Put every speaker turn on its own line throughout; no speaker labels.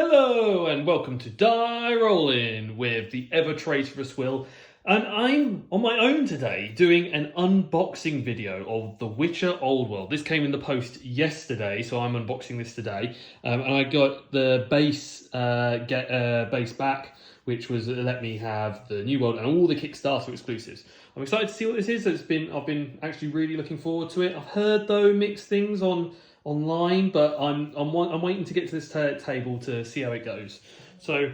Hello and welcome to Die Rollin with the ever traitorous Will, and I'm on my own today doing an unboxing video of The Witcher Old World. This came in the post yesterday, so I'm unboxing this today, and I got the base base back, which was let me have the new world and all the Kickstarter exclusives. I'm excited to see what this is. I've been actually really looking forward to it. I've heard though mixed things online, but I'm waiting to get to this table to see how it goes. So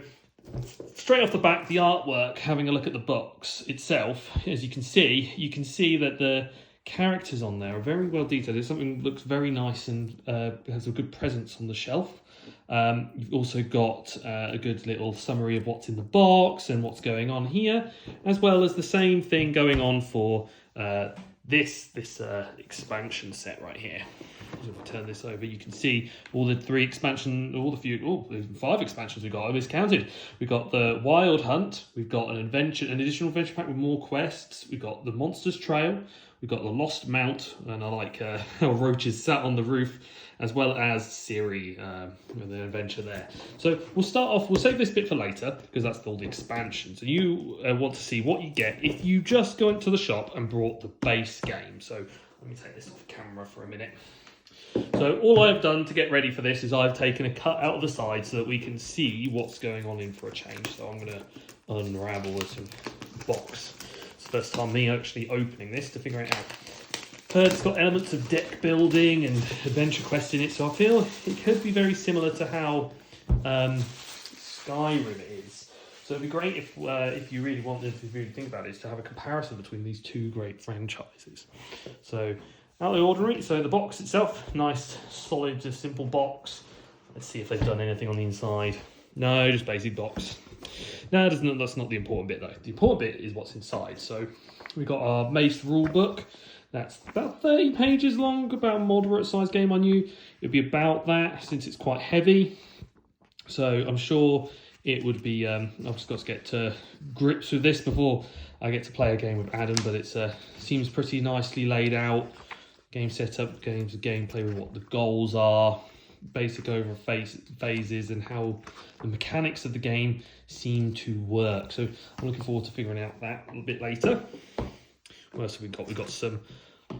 straight off the back, the artwork, having a look at the box itself, as you can see that the characters on there are very well detailed. There's something that looks very nice and has a good presence on the shelf. You've also got a good little summary of what's in the box and what's going on here, as well as the same thing going on for this expansion set right here. So if I turn this over, you can see all the 5 expansions we got. I miscounted. We've got the Wild Hunt. We've got an additional adventure pack with more quests. We've got the Monsters Trail. We've got the Lost Mount, and I like how roaches sat on the roof, as well as Ciri with the adventure there. So we'll start off. We'll save this bit for later because that's all the expansions. And you want to see what you get if you just go into the shop and brought the base game. So let me take this off camera for a minute. So all I've done to get ready for this is I've taken a cut out of the side so that we can see what's going on in for a change. So I'm going to unravel this box. It's the first time me actually opening this to figure it out. Heard it's got elements of deck building and adventure quest in it, so I feel it could be very similar to how Skyrim is. So it'd be great if you really wanted to really think about it, is to have a comparison between these two great franchises. So out of the ordinary, so the box itself, nice, solid, just simple box. Let's see if they've done anything on the inside. No, just basic box. No, that's not the important bit though. The important bit is what's inside. So we've got our Mace rule book. That's about 30 pages long, about a moderate size game. I knew it'd be about that since it's quite heavy. So I'm sure it would be, I've just got to get to grips with this before I get to play a game with Adam, but it seems pretty nicely laid out. Game setup, gameplay with what the goals are, basic over phases, and how the mechanics of the game seem to work. So I'm looking forward to figuring out that a little bit later. What else have we got? We've got some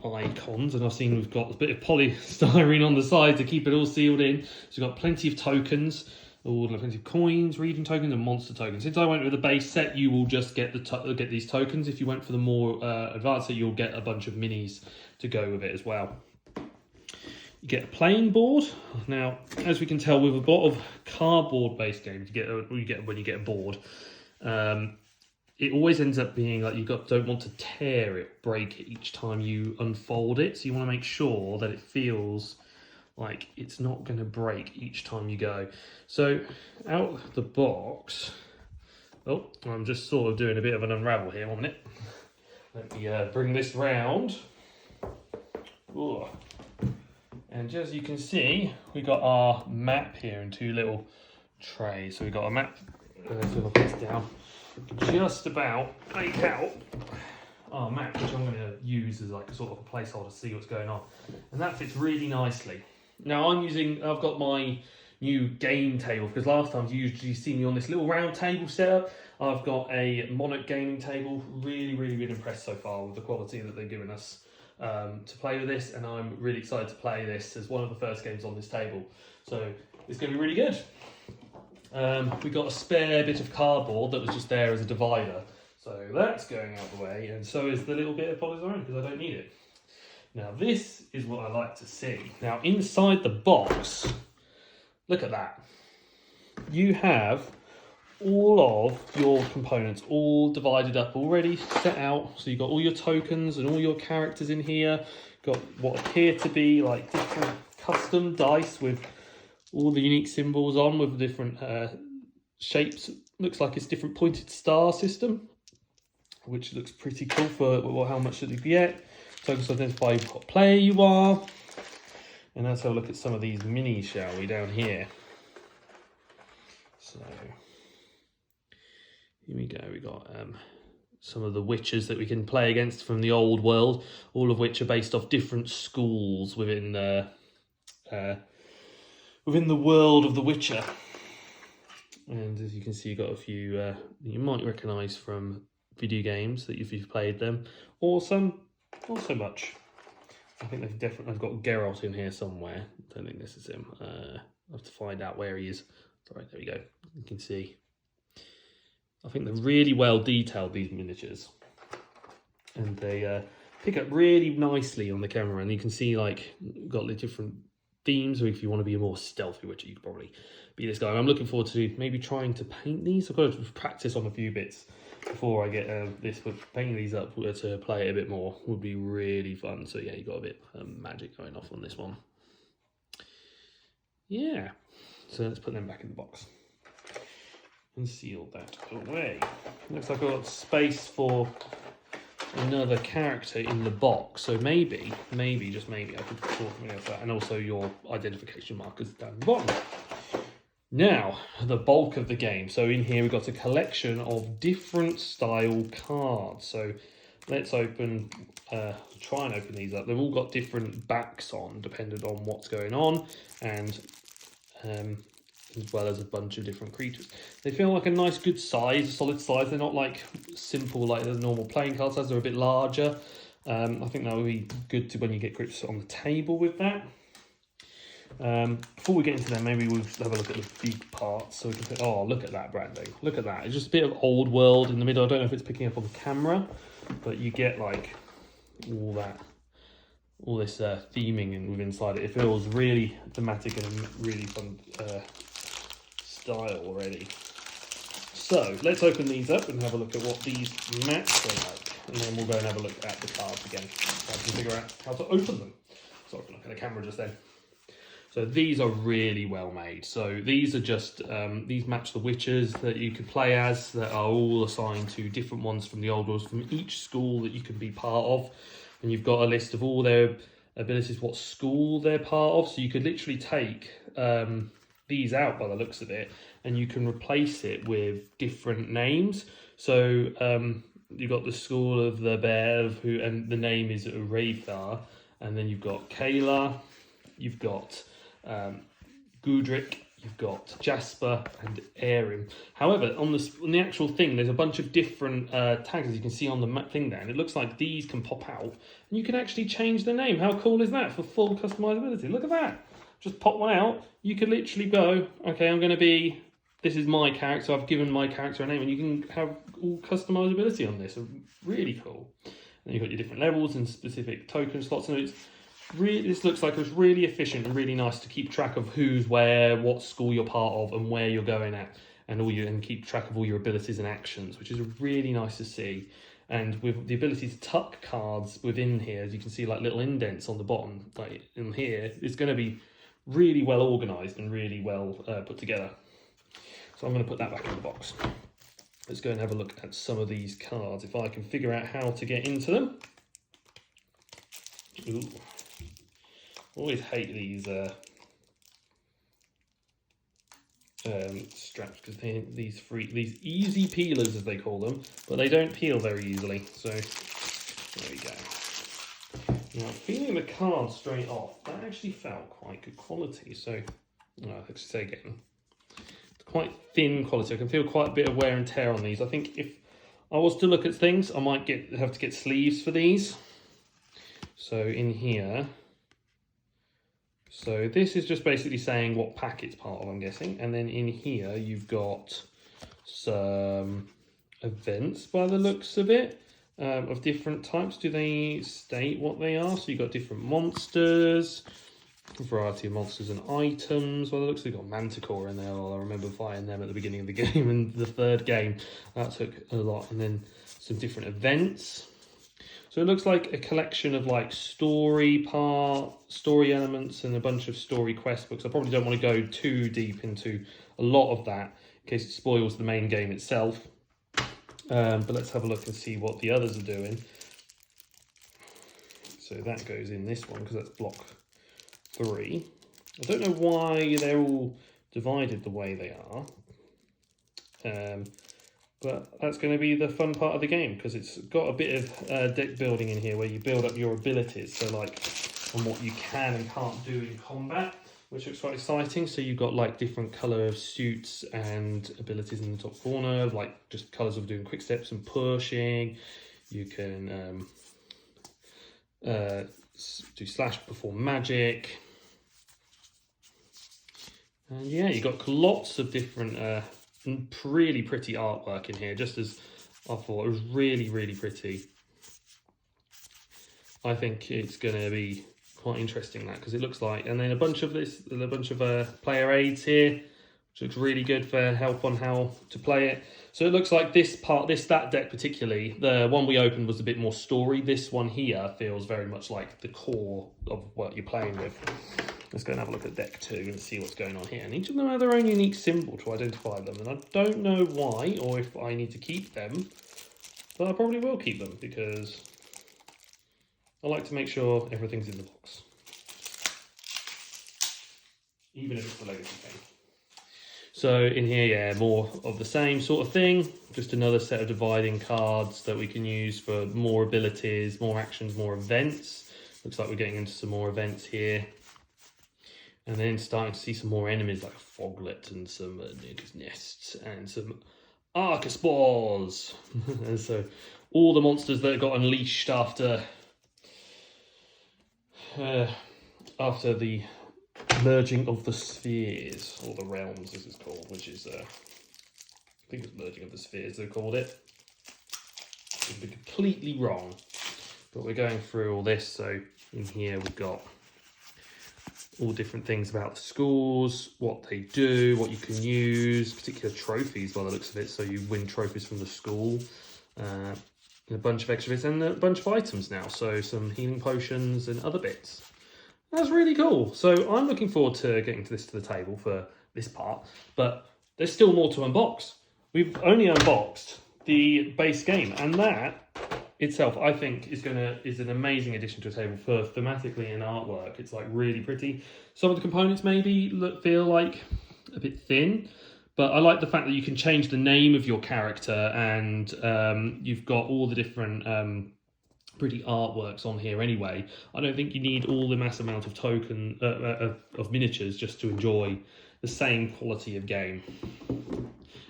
icons, and I've seen we've got a bit of polystyrene on the side to keep it all sealed in. So we've got plenty of tokens, plenty of coins, region tokens, and monster tokens. Since I went with the base set, you will just get get these tokens. If you went for the more advanced set, you'll get a bunch of minis to go with it as well. You get a playing board. Now, as we can tell, with a lot of cardboard-based games, when you get a board, it always ends up being like don't want to tear it, break it each time you unfold it. So you want to make sure that it feels like it's not going to break each time you go. So out the box, I'm just sort of doing a bit of an unravel here. 1 minute. Let me bring this round. Ooh. And as you can see, we got our map here in 2 little trays. So we've got a map, if I put this down, just about make out our map, which I'm going to use as like a sort of a placeholder to see what's going on. And that fits really nicely. Now I've got my new game table, because last time you usually see me on this little round table setup. I've got a Monarch gaming table. Really been impressed so far with the quality that they've given us to play with this, and I'm really excited to play this as one of the first games on this table. So it's going to be really good. We got a spare bit of cardboard that was just there as a divider. So that's going out the way, and so is the little bit of polystyrene because I don't need it. Now this is what I like to see. Now inside the box, look at that. You have all of your components all divided up, already set out. So you've got all your tokens and all your characters in here. Got what appear to be like different custom dice with all the unique symbols on with different shapes. Looks like it's different pointed star system, which looks pretty cool for how much that you get. Tokens identify what player you are. And let's have a look at some of these minis, shall we, down here. So here we go. We got some of the witches that we can play against from the old world, all of which are based off different schools within the world of The Witcher. And as you can see, you've got a few that you might recognise from video games that if you've played them, or some not so much. I think I've got Geralt in here somewhere. I don't think this is him. I have to find out where he is. Sorry, there we go. You can see. I think they're really well detailed, these miniatures, and they pick up really nicely on the camera. And you can see like got the different themes, or if you want to be more stealthy, which you could probably be this guy. I'm looking forward to maybe trying to paint these. I've got to practice on a few bits before I get this, but painting these up to play it a bit more would be really fun. So yeah, you got a bit of magic going off on this one. Yeah, so let's put them back in the box and seal that away. Looks like I've got space for another character in the box, so maybe, just maybe, I could talk something else out, and also your identification markers down the bottom. Now, the bulk of the game. So in here we've got a collection of different style cards. So let's try and open these up. They've all got different backs on, depending on what's going on, and as well as a bunch of different creatures. They feel like a nice, good size, a solid size. They're not like simple like the normal playing card size. They're a bit larger. I think that would be good to when you get grips on the table with that. Before we get into them, maybe we'll just have a look at the big parts. So we can put, oh, look at that, Brando. Look at that. It's just a bit of old world in the middle. I don't know if it's picking up on the camera, but you get like all this theming and inside it. It feels really thematic and a really fun style already. So let's open these up and have a look at what these mats are like, and then we'll go and have a look at the cards again, so I can figure out how to open them. Sorry for looking at the camera just then. So these are really well made. So these are just, these match the witches that you could play as, that are all assigned to different ones from the old rules, from each school that you can be part of. And you've got a list of all their abilities, what school they're part of. So you could literally take these out by the looks of it, and you can replace it with different names. So you've got the school of the Bev, and the name is Wraithar. And then you've got Kayla, you've got Gudrick, you've got Jasper and Arim. However, on the actual thing, there's a bunch of different tags, as you can see on the map thing there, and it looks like these can pop out, and you can actually change the name. How cool is that for full customizability? Look at that. Just pop one out. You can literally go, okay, I'm going to be, this is my character, I've given my character a name, and you can have all customizability on this. So really cool. And you've got your different levels and specific token slots, and it's really, this looks like it's really efficient and really nice to keep track of who's where, what school you're part of, and where you're going at, and keep track of all your abilities and actions, which is really nice to see. And with the ability to tuck cards within here, as you can see, like little indents on the bottom, like in here, it's going to be really well organised and really well put together. So I'm going to put that back in the box. Let's go and have a look at some of these cards, if I can figure out how to get into them. Ooh. Always hate these straps, because these easy peelers, as they call them, but they don't peel very easily. So there we go. Now, feeling the card straight off, that actually felt quite good quality. So let's say again, it's quite thin quality. I can feel quite a bit of wear and tear on these. I think if I was to look at things, I might have to get sleeves for these. So in here. So this is just basically saying what pack it's part of, I'm guessing. And then in here, you've got some events by the looks of it, of different types. Do they state what they are? So you've got different monsters, a variety of monsters and items. By the looks, they've got Manticore in there. Well, I remember fighting them at the beginning of the game and the third game. That took a lot. And then some different events. So it looks like a collection of like story elements and a bunch of story quest books. I probably don't want to go too deep into a lot of that in case it spoils the main game itself. But let's have a look and see what the others are doing. So that goes in this one because that's block 3. I don't know why they're all divided the way they are. But that's going to be the fun part of the game, because it's got a bit of deck building in here where you build up your abilities. So like on what you can and can't do in combat. which looks quite exciting. So you've got like different colour of suits and abilities in the top corner, like just colours of doing quick steps and pushing. You can do slash perform magic. And yeah, you've got lots of different really pretty artwork in here, just as I thought. It was really, really pretty. I think it's going to be quite interesting, that, because it looks like, and then a bunch of player aids here, which looks really good for help on how to play it. So it looks like that deck particularly, the one we opened was a bit more story. This one here feels very much like the core of what you're playing with. Let's go and have a look at deck 2 and see what's going on here. And each of them have their own unique symbol to identify them, and I don't know why or if I need to keep them, but I probably will keep them because I like to make sure everything's in the box, even if it's the legacy thing. So in here, yeah, more of the same sort of thing. Just another set of dividing cards that we can use for more abilities, more actions, more events. Looks like we're getting into some more events here. And then starting to see some more enemies like a foglet and some nigger's nests and some archospores. And so all the monsters that got unleashed after the merging of the spheres, or the realms as it's called, which is I think it's merging of the spheres they called it. I'd be completely wrong, but we're going through all this. So in here we've got all different things about the schools, what they do, what you can use, particular trophies by the looks of it. So you win trophies from the school, and a bunch of extra bits, and a bunch of items now. So some healing potions and other bits. That's really cool. So I'm looking forward to getting to the table for this part, but there's still more to unbox. We've only unboxed the base game, and that itself, I think, is an amazing addition to a table for thematically and artwork. It's like really pretty. Some of the components maybe feel like a bit thin, but I like the fact that you can change the name of your character, and you've got all the different pretty artworks on here anyway. I don't think you need all the massive amount of of miniatures just to enjoy the same quality of game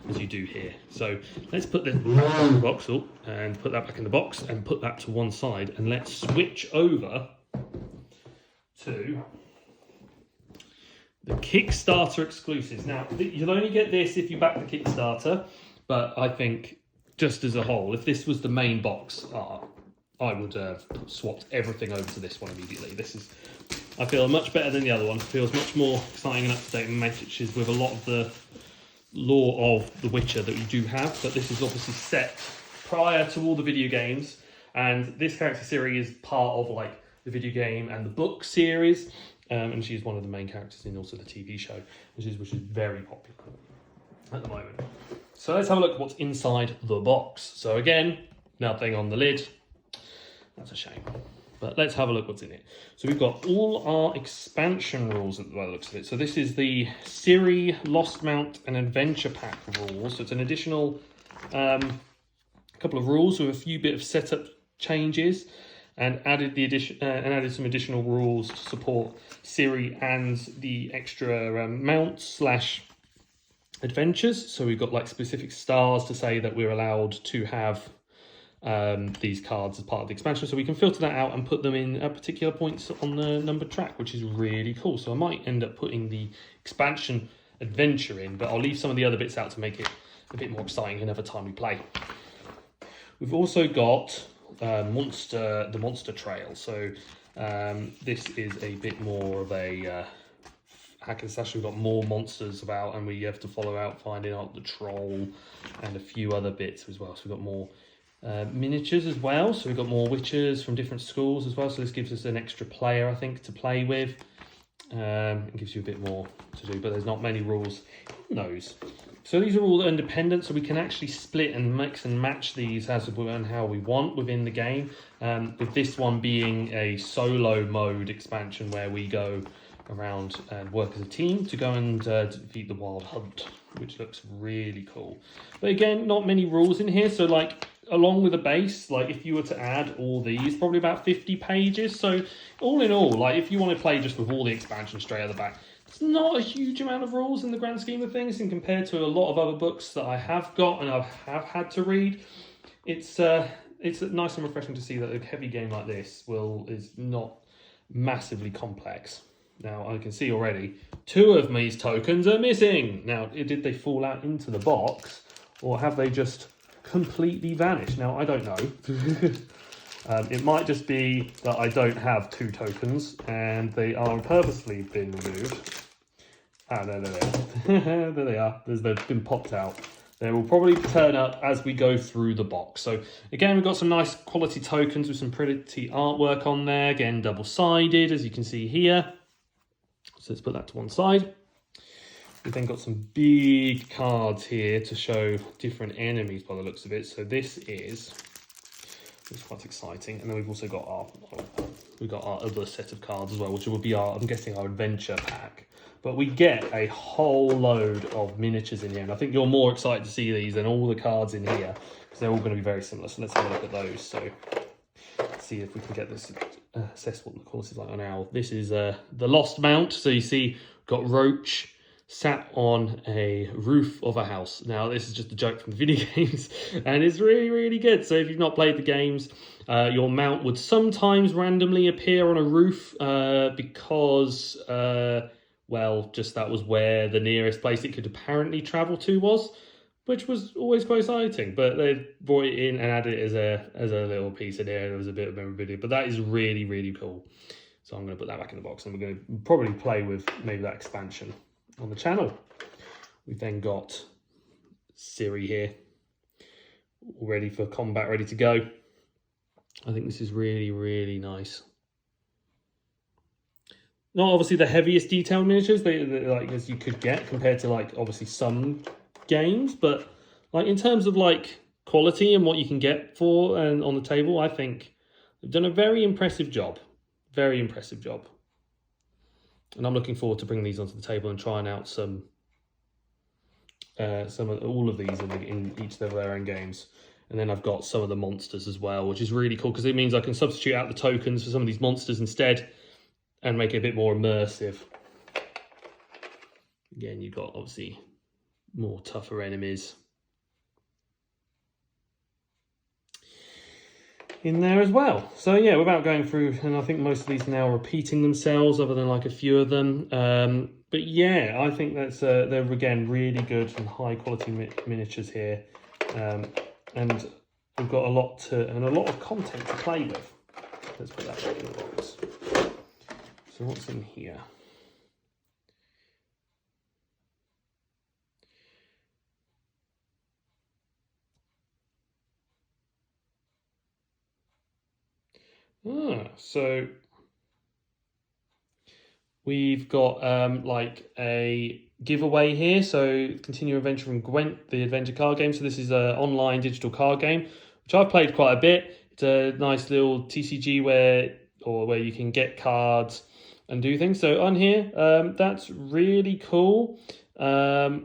as you do here. So let's put this back in the box and put that back in the box and put that to one side, and let's switch over to the Kickstarter exclusives. Now, you'll only get this if you back the Kickstarter, but I think just as a whole, if this was the main box art, I would have swapped everything over to this one immediately. This is, I feel, much better than the other one. It feels much more exciting and up-to-date, and matches with a lot of the lore of The Witcher that you do have, but this is obviously set prior to all the video games, and this character series is part of like the video game and the book series, and she's one of the main characters in also the TV show, which is very popular at the moment. So let's have a look at what's inside the box. So again, nothing on the lid. That's a shame. But let's have a look what's in it. So we've got all our expansion rules by the looks of it. So this is the Ciri Lost Mount and Adventure Pack rules. So it's an additional couple of rules with a few bit of setup changes, and added some additional rules to support Ciri and the extra mount / adventures. So we've got like specific stars to say that we're allowed to have these cards as part of the expansion, so we can filter that out and put them in at particular points on the numbered track, which is really cool. So I might end up putting the expansion adventure in, but I'll leave some of the other bits out to make it a bit more exciting another time we play. We've also got the monster trail. So this is a bit more of a hack and slash. We've got more monsters about, and we have to follow out finding out the troll and a few other bits as well. So we've got more miniatures as well, so we've got more witches from different schools as well, so this gives us an extra player, I think, to play with. It gives you a bit more to do, but there's not many rules in those. So these are all independent, so we can actually split and mix and match these as and how we want within the game, with this one being a solo mode expansion where we go around and work as a team to go and defeat the wild hunt, which looks really cool. But again, not many rules in here, so like along with the base, like if you were to add all these, probably about 50 pages. So all in all, like if you want to play just with all the expansions straight out the back, it's not a huge amount of rules in the grand scheme of things, and compared to a lot of other books that I have got and I have had to read, it's nice and refreshing to see that a heavy game like this is not massively complex. Now I can see already 2 of these tokens are missing. Now, did they fall out into the box, or have they just completely vanished? Now I don't know. It might just be that I don't have 2 tokens and they are purposely been removed. Ah, there there they are. They've been popped out. They will probably turn up as we go through the box. So again, we've got some nice quality tokens with some pretty artwork on there. Again, double-sided, as you can see here. So let's put that to one side. We've then got some big cards here to show different enemies by the looks of it. So this is quite exciting. And then we've also got our other set of cards as well, which will be I'm guessing our adventure pack. But we get a whole load of miniatures in here, and I think you're more excited to see these than all the cards in here, because they're all going to be very similar. So let's have a look at those. So let's see if we can get this, assess what the quality is like on owl. This is the Lost Mount. So you see, got Roach sat on a roof of a house. Now, this is just a joke from the video games, and it's really, really good. So if you've not played the games, your mount would sometimes randomly appear on a roof because... well, just that was where the nearest place it could apparently travel to was, which was always quite exciting. But they brought it in and added it as a little piece in there. There was a bit of memorabilia, but that is really, really cool. So I'm going to put that back in the box, and we're going to probably play with maybe that expansion on the channel. We've then got Siri here, all ready for combat, ready to go. I think this is really, really nice. Not obviously the heaviest detailed miniatures they like as you could get compared to like obviously some games, but like in terms of like quality and what you can get for and on the table, I think they've done a very impressive job. Very impressive job. And I'm looking forward to bringing these onto the table and trying out some of all of these in each of their own games. And then I've got some of the monsters as well, which is really cool because it means I can substitute out the tokens for some of these monsters instead and make it a bit more immersive. Again, you've got obviously more tougher enemies in there as well. So yeah, without going through, and I think most of these now are repeating themselves other than like a few of them. But yeah, I think that's they're again really good and high quality miniatures here. And we've got a lot of content to play with. Let's put that back in the box. So what's in here? So we've got like a giveaway here. So continue adventure from Gwent, the adventure card game. So this is an online digital card game, which I've played quite a bit. It's a nice little TCG where you can get cards and do things. So on here, that's really cool. So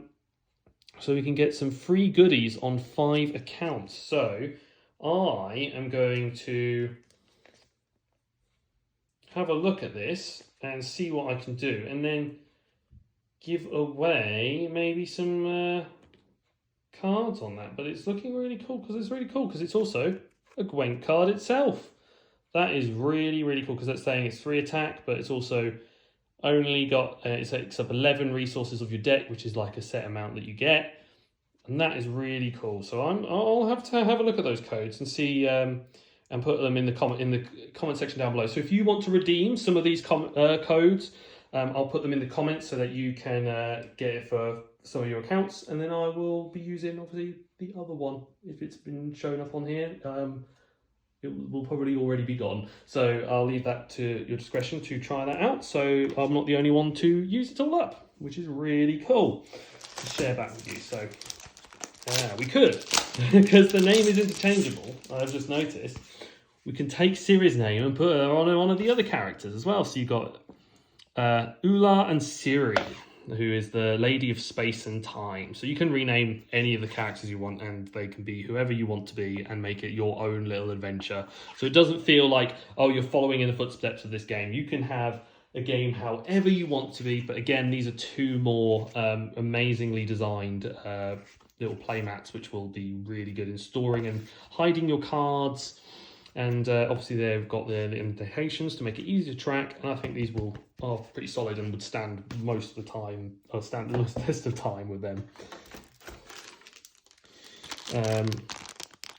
we can get some free goodies on 5 accounts. So I am going to have a look at this and see what I can do, and then give away maybe some cards on that. But it's looking really cool because it's also a Gwent card itself. That is really, really cool because that's saying it's 3 attack, but it's also only got, it takes up 11 resources of your deck, which is like a set amount that you get. And that is really cool. So I'll have to have a look at those codes and see, and put them in the comment section down below. So if you want to redeem some of these codes, I'll put them in the comments so that you can get it for some of your accounts. And then I will be using, obviously, the other one if it's been shown up on here. It will probably already be gone. So I'll leave that to your discretion to try that out. So I'm not the only one to use it all up, which is really cool to share back with you. So we could, because the name is interchangeable, I've just noticed, we can take Siri's name and put her on one of the other characters as well. So you've got Ula and Siri. who is the Lady of Space and Time. So you can rename any of the characters you want, and they can be whoever you want to be, and make it your own little adventure. So it doesn't feel like, oh, you're following in the footsteps of this game. You can have a game however you want to be, but again, these are two more amazingly designed little playmats, which will be really good in storing and hiding your cards. And obviously they've got the indentations to make it easy to track, and I think these are pretty solid and would stand most of the time, or stand the test of time with them.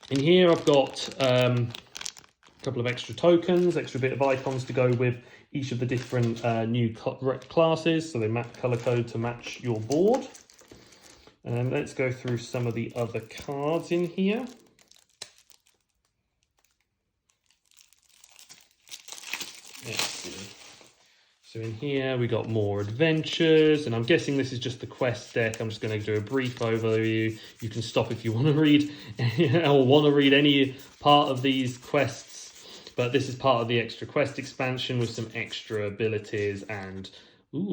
In here I've got a couple of extra tokens, extra bit of icons to go with each of the different new classes, so they color code to match your board. And let's go through some of the other cards in here. So in here we got more adventures, and I'm guessing this is just the quest deck. I'm just going to do a brief overview. You can stop if you want to read or want to read any part of these quests, but this is part of the extra quest expansion with some extra abilities and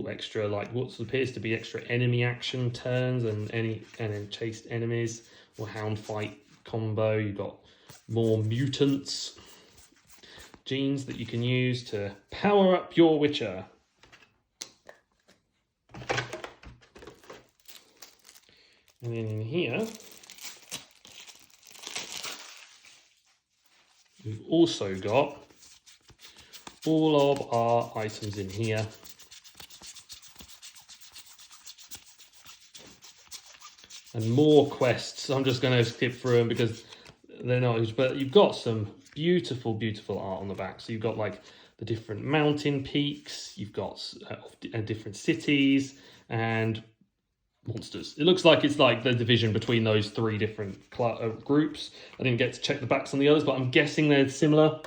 extra, like what appears to be extra enemy action turns and then chased enemies or hound fight combo. You've got more mutants genes that you can use to power up your Witcher. And then in here, we've also got all of our items in here. And more quests. I'm just going to skip through them because they're not huge, but you've got some beautiful, beautiful art on the back. So you've got like the different mountain peaks, you've got different cities and monsters. It looks like it's like the division between those three different groups. I didn't get to check the backs on the others, but I'm guessing they're similar.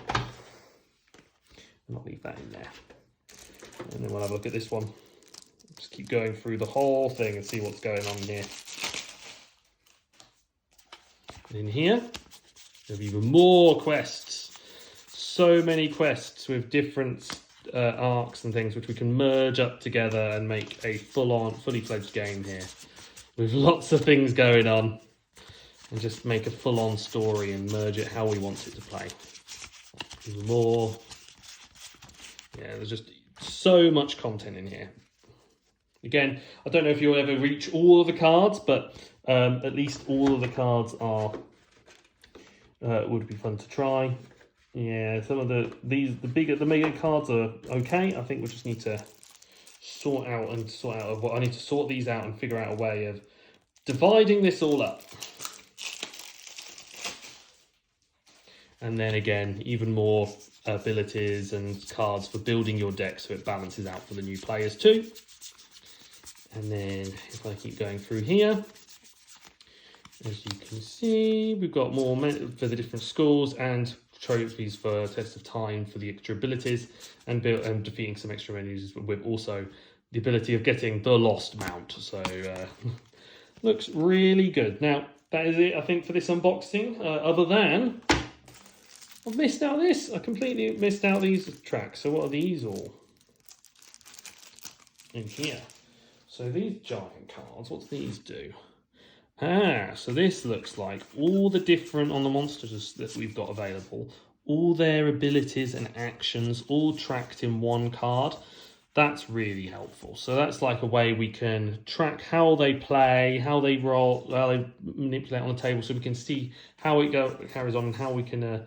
I'll leave that in there. And then we'll have a look at this one. Just keep going through the whole thing and see what's going on here. And in here, there'll be even more quests. So many quests with different arcs and things which we can merge up together and make a full-on, fully fledged game here with lots of things going on, and just make a full-on story and merge it how we want it to play. Even more. Yeah, there's just so much content in here. Again, I don't know if you'll ever reach all of the cards, but at least all of the cards are would be fun to try. Yeah, some of the mega cards are okay. I think we just need to sort out what I need to sort these out and figure out a way of dividing this all up. And then again, even more abilities and cards for building your deck so it balances out for the new players too. And then if I keep going through here, as you can see, we've got more for the different schools and trophies for Test of Time for the extra abilities, and defeating some extra menus with also the ability of getting the Lost Mount. So looks really good. Now that is it, I think, for this unboxing. Other than I've missed out this. I completely missed out these tracks. So what are these all in here? So these giant cards, what's these do? So this looks like all the different, on the monsters that we've got available, all their abilities and actions all tracked in one card. That's really helpful. So that's like a way we can track how they play, how they roll, how they manipulate on the table, so we can see how it carries on and how we can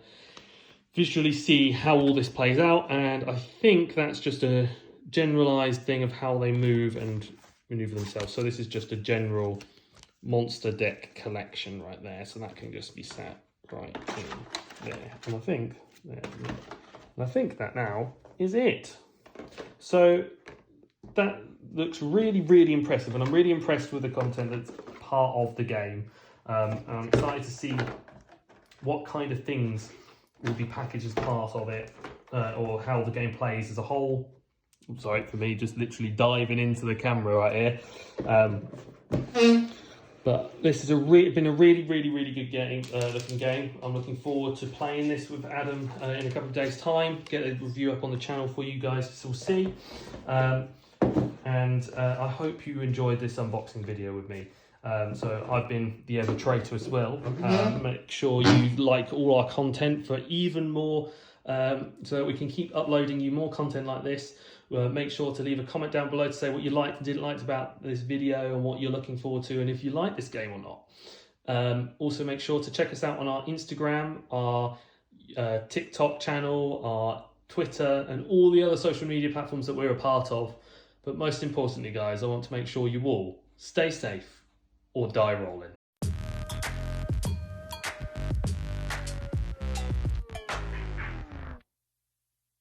visually see how all this plays out. And I think that's just a generalized thing of how they move and maneuver themselves. So this is just a general monster deck collection right there, so that can just be sat right in there. And I think that now is it. So that looks really, really impressive, and I'm really impressed with the content that's part of the game. And I'm excited to see what kind of things will be packaged as part of it, or how the game plays as a whole. I'm sorry for me just literally diving into the camera right here. But this has been a really, really, really good game, looking game. I'm looking forward to playing this with Adam in a couple of days' time. Get a review up on the channel for you guys to still see. And and I hope you enjoyed this unboxing video with me. So I've been the ever traitor as well. Make sure you like all our content for even more, so that we can keep uploading you more content like this. Make sure to leave a comment down below to say what you liked and didn't like about this video and what you're looking forward to and if you like this game or not. Also make sure to check us out on our Instagram, our TikTok channel, our Twitter and all the other social media platforms that we're a part of. But most importantly guys, I want to make sure you all stay safe or die rolling.